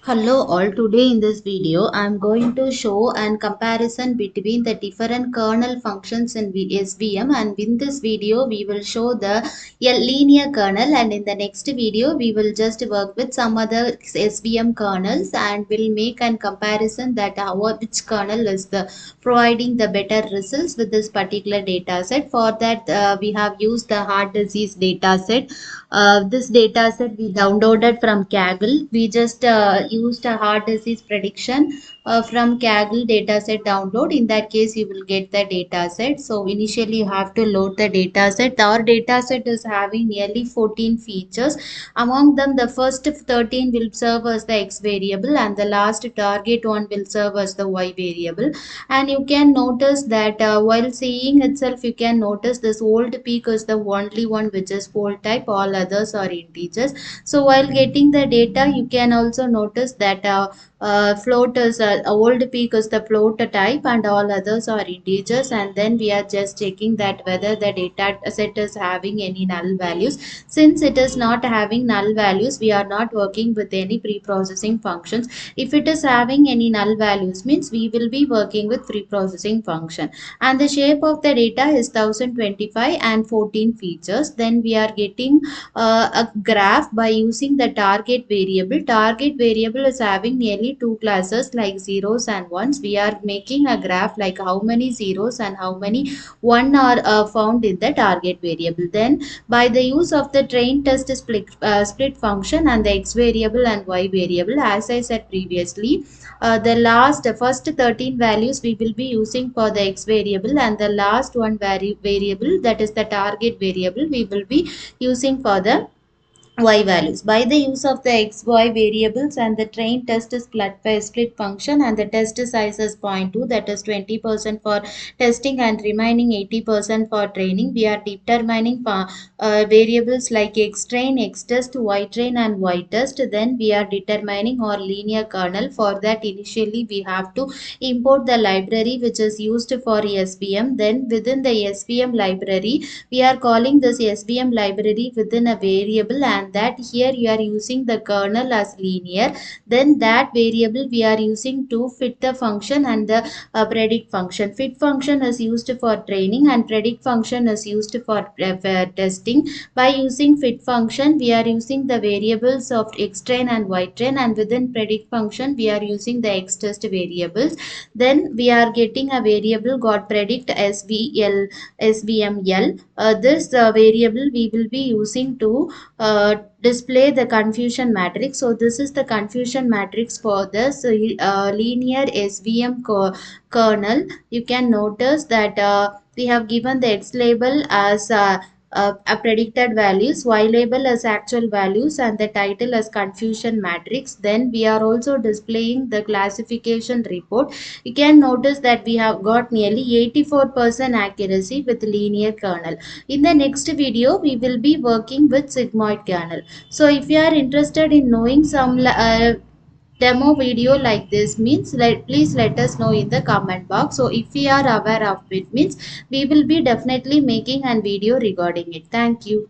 Hello all, today in this video I am going to show an comparison between the different kernel functions in SVM, and in this video we will show the linear kernel, and in the next video we will just work with some other SVM kernels and will make an comparison that which kernel is providing the better results with this particular data set. For that we have used the heart disease data set. This data set we downloaded from Kaggle. We just used a heart disease prediction from Kaggle dataset download. In that case, you will get the dataset. So initially, you have to load the dataset. Our dataset is having nearly 14 features. Among them, the first 13 will serve as the X variable, and the last target one will serve as the Y variable. And you can notice that while seeing itself, you can notice this old peak is the only one which is fold type. All others are integers. So while getting the data, you can also notice that float is old peak is the float type and all others are integers, and then we are just checking that whether the data set is having any null values. Since it is not having null values, we are not working with any pre-processing functions. If it is having any null values, means we will be working with pre-processing function. And the shape of the data is 1025 and 14 features. Then we are getting a graph by using the target variable. Target variable is having nearly two classes like zeros and ones. We are making a graph like how many zeros and how many one are found in the target variable. Then by the use of the train test split function and the x variable and y variable, as I said previously, the first 13 values we will be using for the x variable, and the last one variable, that is the target variable, we will be using for the y values. By the use of the x y variables and the train test split function and the test size is 0.2, that is 20% for testing and remaining 80% for training, we are determining variables like x train, x test, y train and y test. Then we are determining our linear kernel. For that, initially we have to import the library which is used for SVM. Then within the SVM library, we are calling this SVM library within a variable, and that here you are using the kernel as linear. Then that variable we are using to fit the function and the predict function. Fit function is used for training and predict function is used for testing. By using fit function, we are using the variables of x train and y train, and within predict function we are using the x test variables. Then we are getting a variable got predict SVML. This variable we will be using to display the confusion matrix. So this is the confusion matrix for this linear SVM kernel. You can notice that we have given the x label as a predicted values, y label as actual values, and the title as confusion matrix. Then we are also displaying the classification report. You can notice that we have got nearly 84% accuracy with linear kernel. In the next video, we will be working with sigmoid kernel. So if you are interested in knowing some demo video like this, means please let us know in the comment box. So if we are aware of it, means we will be definitely making a video regarding it. Thank you.